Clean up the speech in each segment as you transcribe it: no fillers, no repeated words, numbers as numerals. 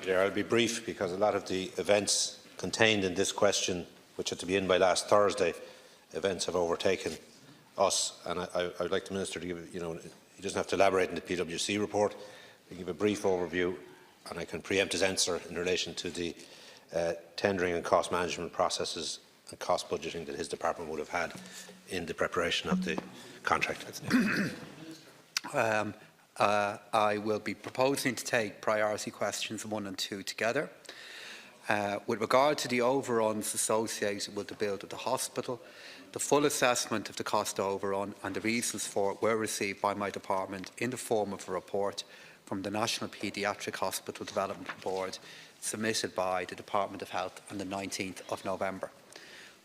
Clare. I'll be brief because a lot of the events contained in this question, which had to be in by last Thursday, events have overtaken us, and I would like the Minister to give, he doesn't have to elaborate on the PwC report. He can give a brief overview, and I can preempt his answer in relation to the tendering and cost management processes and cost budgeting that his department would have had in the preparation of the contract. I will be proposing to take priority questions 1 and 2 together. With regard to the overruns associated with the build of the hospital, the full assessment of the cost overrun and the reasons for it were received by my department in the form of a report from the National Paediatric Hospital Development Board submitted by the Department of Health on the 19th of November.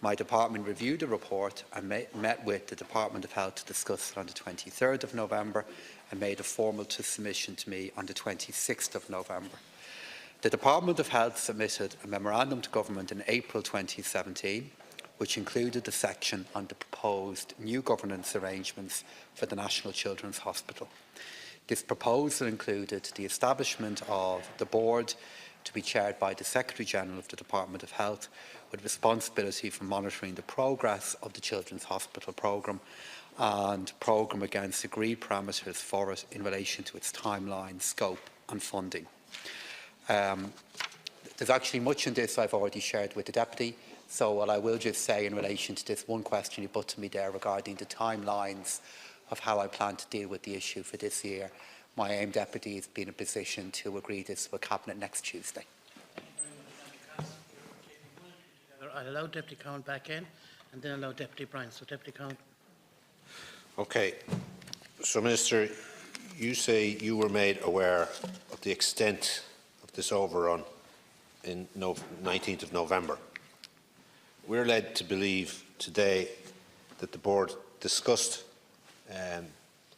My department reviewed the report and met with the Department of Health to discuss it on the 23rd of November and made a formal submission to me on the 26th of November. The Department of Health submitted a memorandum to Government in April 2017, which included a section on the proposed new governance arrangements for the National Children's Hospital. This proposal included the establishment of the board to be chaired by the Secretary-General of the Department of Health, with responsibility for monitoring the progress of the Children's Hospital programme and programme against agreed parameters for it in relation to its timeline, scope and funding. There's actually much in this I've already shared with the Deputy, so what I will just say in relation to this one question you put to me there regarding the timelines of how I plan to deal with the issue for this year, my aim, Deputy, has been in a position to agree this with Cabinet next Tuesday. I'll allow Deputy Cowen back in and then allow Deputy Bryan. So Deputy Cowen. Okay. So Minister, you say you were made aware of the extent of this overrun in 19th of November. We're led to believe today that the board discussed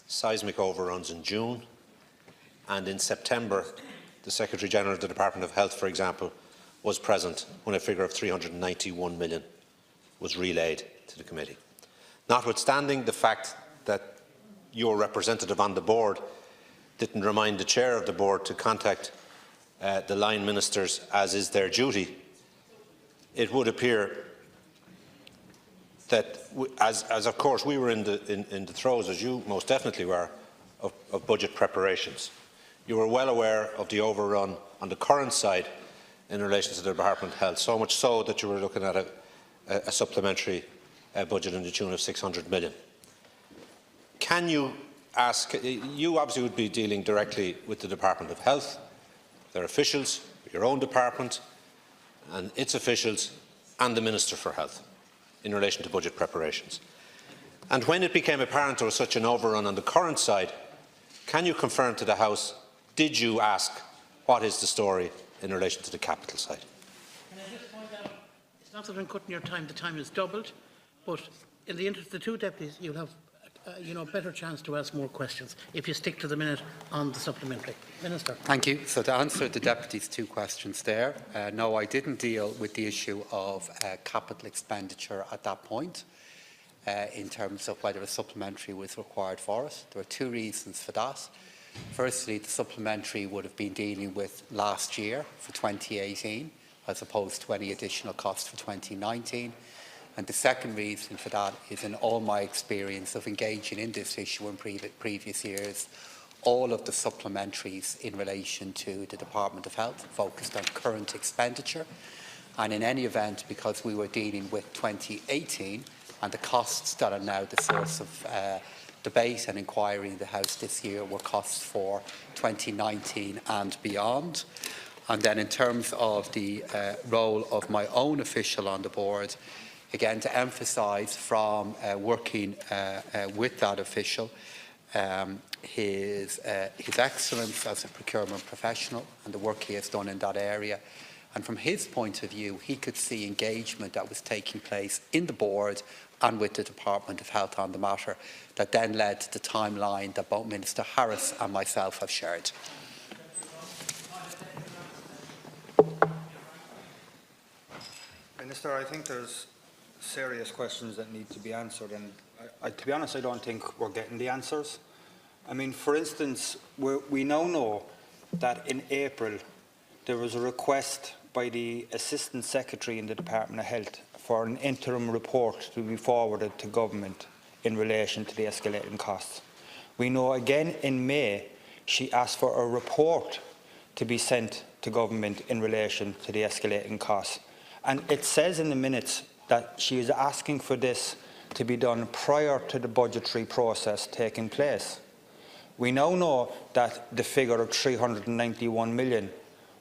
seismic overruns in June, and in September the Secretary-General of the Department of Health, for example, was present when a figure of 391 million was relayed to the committee. Notwithstanding the fact that your representative on the board didn't remind the chair of the board to contact the line ministers, as is their duty, it would appear that, as of course we were in the throes, as you most definitely were, of budget preparations. You were well aware of the overrun on the current side in relation to the Department of Health, so much so that you were looking at a supplementary budget in the tune of 600 million. Can you ask, you obviously would be dealing directly with the Department of Health, their officials, your own department and its officials and the Minister for Health in relation to budget preparations. And when it became apparent there was such an overrun on the current side, can you confirm to the House, did you ask what is the story in relation to the capital side? Can I just point out, it's not that I'm cutting your time, the time is doubled, but in the interest of the two deputies, you'll have a better chance to ask more questions if you stick to the minute on the supplementary. Minister. Thank you. So to answer the Deputy's two questions there, no, I didn't deal with the issue of capital expenditure at that point in terms of whether a supplementary was required for it. There are two reasons for that. Firstly, the supplementary would have been dealing with last year for 2018 as opposed to any additional costs for 2019. And the second reason for that is, in all my experience of engaging in this issue in previous years, all of the supplementaries in relation to the Department of Health focused on current expenditure. And in any event, because we were dealing with 2018 and the costs that are now the source of debate and inquiry in the House this year were costs for 2019 and beyond. And then in terms of the role of my own official on the board, again, to emphasise from working with that official, his excellence as a procurement professional and the work he has done in that area. And from his point of view, he could see engagement that was taking place in the board and with the Department of Health on the matter that then led to the timeline that both Minister Harris and myself have shared. Minister, I think there's serious questions that need to be answered, and to be honest, I don't think we're getting the answers. I mean, for instance, we now know that in April there was a request by the Assistant Secretary in the Department of Health for an interim report to be forwarded to Government in relation to the escalating costs. We know again in May she asked for a report to be sent to Government in relation to the escalating costs. And it says in the minutes that she is asking for this to be done prior to the budgetary process taking place. We now know that the figure of 391 million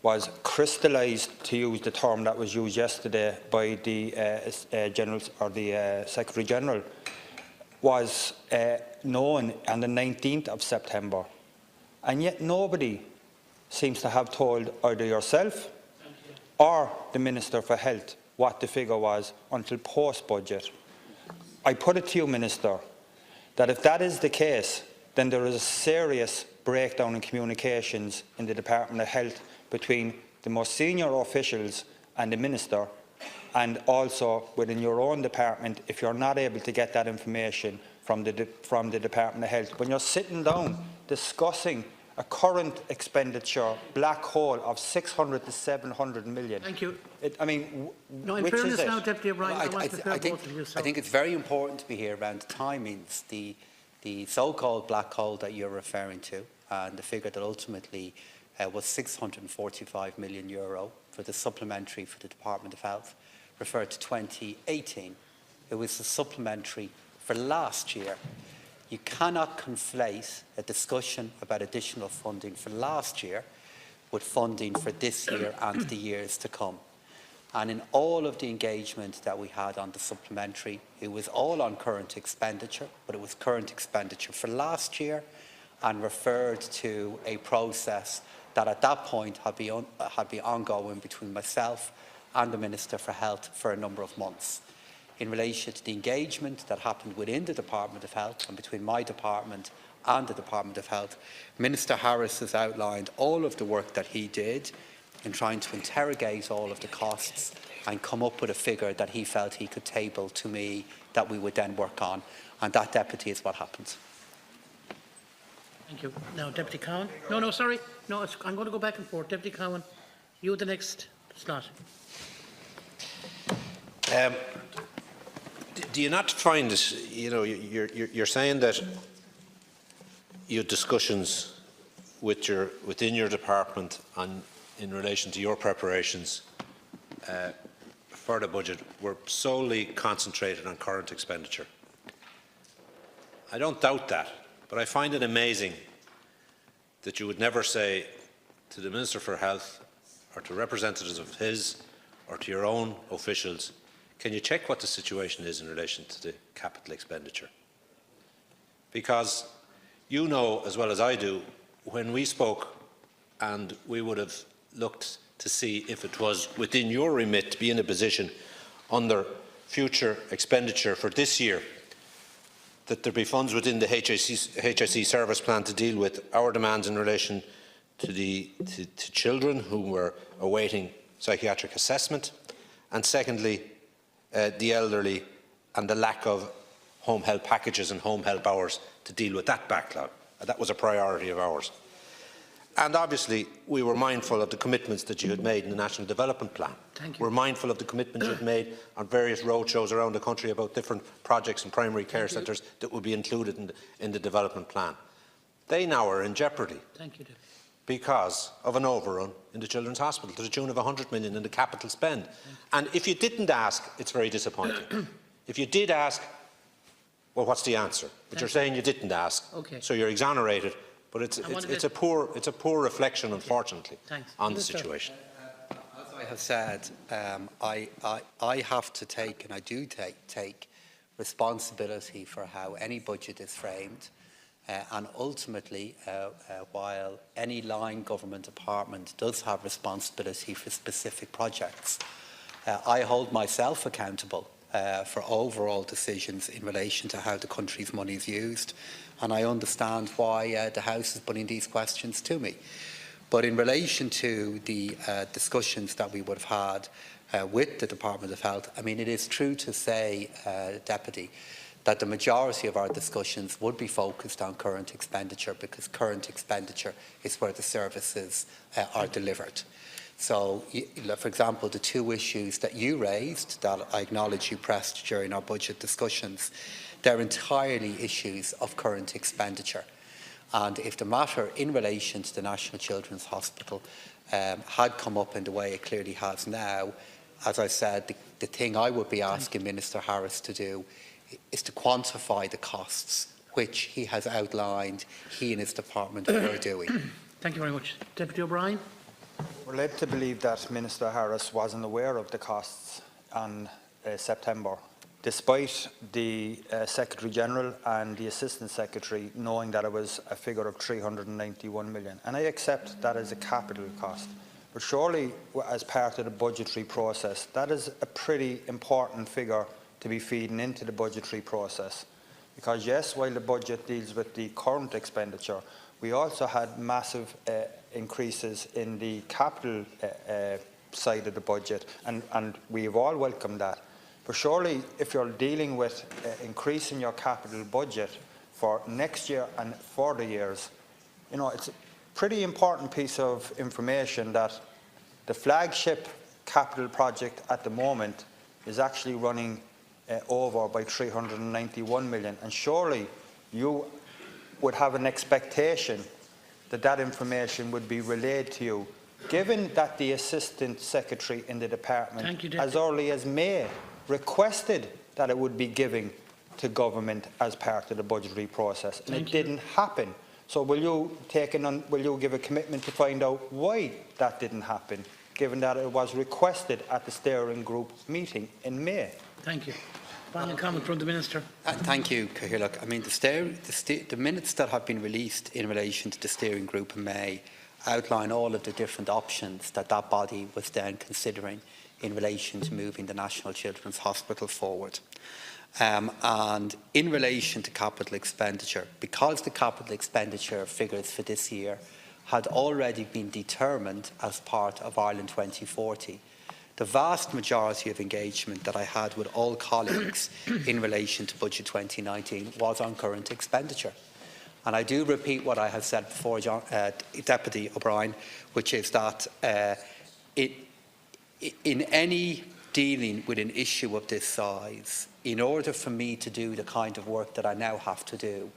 was crystallised, to use the term that was used yesterday by the Secretary General, was known on the 19th of September. And yet nobody seems to have told either yourself or the Minister for Health what the figure was until post-budget. I put it to you, Minister, that if that is the case, then there is a serious breakdown in communications in the Department of Health between the most senior officials and the Minister, and also within your own department if you're not able to get that information from the Department of Health. When you're sitting down discussing a current expenditure black hole of 600 to 700 million. Thank you. I mean, no, in which fairness is it? now, Deputy O'Brien, I want to I both of you. think it's very important to be here around the timings. The so-called black hole that you're referring to, and the figure that ultimately was €645 million for the supplementary for the Department of Health, referred to 2018. It was the supplementary for last year. You cannot conflate a discussion about additional funding for last year with funding for this year and the years to come. And in all of the engagement that we had on the supplementary, it was all on current expenditure, but it was current expenditure for last year and referred to a process that at that point had been ongoing between myself and the Minister for Health for a number of months. In relation to the engagement that happened within the Department of Health and between my department and the Department of Health, Minister Harris has outlined all of the work that he did in trying to interrogate all of the costs and come up with a figure that he felt he could table to me that we would then work on. And that, Deputy, is what happened. Thank you. Now, Deputy Cowen. No, sorry. No, I'm going to go back and forth. Deputy Cowen, you the next slot. Do you not find it, you're saying that you had discussions within your department in relation to your preparations for the budget were solely concentrated on current expenditure? I don't doubt that, but I find it amazing that you would never say to the Minister for Health or to representatives of his or to your own officials, can you check what the situation is in relation to the capital expenditure? Because you know as well as I do, when we spoke and we would have looked to see if it was within your remit to be in a position under future expenditure for this year that there be funds within the HSE service plan to deal with our demands in relation to children who were awaiting psychiatric assessment, and secondly, the elderly and the lack of home help packages and home help hours to deal with that backlog. That was a priority of ours. And obviously, we were mindful of the commitments that you had made in the National Development Plan. We're mindful of the commitments you had made on various roadshows around the country about different projects and primary care centres that would be included in the development plan. They now are in jeopardy. Thank you, Deputy. Because of an overrun in the Children's Hospital to the tune of 100 million in the capital spend. And if you didn't ask, it's very disappointing. If you did ask, well, what's the answer? But you're saying you didn't ask, so you're exonerated. But it's a poor reflection, unfortunately, on the situation. As I have said, I have to take, and I do take responsibility for how any budget is framed. And ultimately, while any line government department does have responsibility for specific projects, I hold myself accountable for overall decisions in relation to how the country's money is used. And I understand why the House is putting these questions to me. But in relation to the discussions that we would have had with the Department of Health, I mean, it is true to say, Deputy, that the majority of our discussions would be focused on current expenditure, because current expenditure is where the services are delivered. So, for example, the two issues that you raised, that I acknowledge you pressed during our budget discussions, they're entirely issues of current expenditure. And if the matter in relation to the National Children's Hospital had come up in the way it clearly has now, as I said, the thing I would be asking Minister Harris to do is to quantify the costs, which he has outlined he and his department are doing. Thank you very much. Deputy O'Brien. We're led to believe that Minister Harris wasn't aware of the costs in September, despite the Secretary-General and the Assistant Secretary knowing that it was a figure of 391 million. And I accept that as a capital cost. But surely, as part of the budgetary process, that is a pretty important figure to be feeding into the budgetary process. Because yes, while the budget deals with the current expenditure, we also had massive increases in the capital side of the budget, and we've all welcomed that. But surely, if you're dealing with increasing your capital budget for next year and further years, you know, it's a pretty important piece of information that the flagship capital project at the moment is actually running over by 391 million. And surely you would have an expectation that that information would be relayed to you, given that the Assistant Secretary in the department, as early as May, requested that it would be given to government as part of the budgetary process, and it didn't happen. So will you give a commitment to find out why that didn't happen, given that it was requested at the steering group meeting in May? Thank you. Final comment from the Minister. Thank you, Cahirlock. I mean, the minutes that have been released in relation to the steering group in May outline all of the different options that that body was then considering in relation to moving the National Children's Hospital forward. And in relation to capital expenditure, because the capital expenditure figures for this year had already been determined as part of Ireland 2040, the vast majority of engagement that I had with all colleagues in relation to Budget 2019 was on current expenditure. And I do repeat what I have said before, Deputy O'Brien, which is that in any dealing with an issue of this size, in order for me to do the kind of work that I now have to do,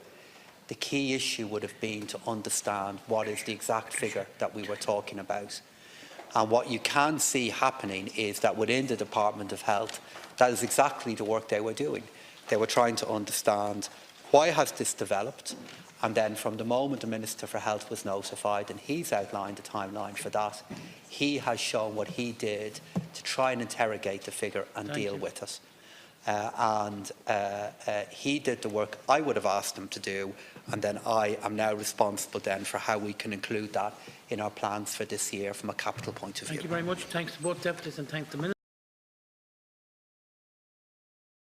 the key issue would have been to understand what is the exact figure that we were talking about. And what you can see happening is that within the Department of Health, that is exactly the work they were doing. They were trying to understand why has this developed, and then from the moment the Minister for Health was notified and he's outlined the timeline for that, he has shown what he did to try and interrogate the figure and deal with it. He did the work I would have asked him to do, and then I am now responsible then for how we can include that in our plans for this year from a capital point of view. Thank you very much. Thanks to both deputies and thanks to the Minister.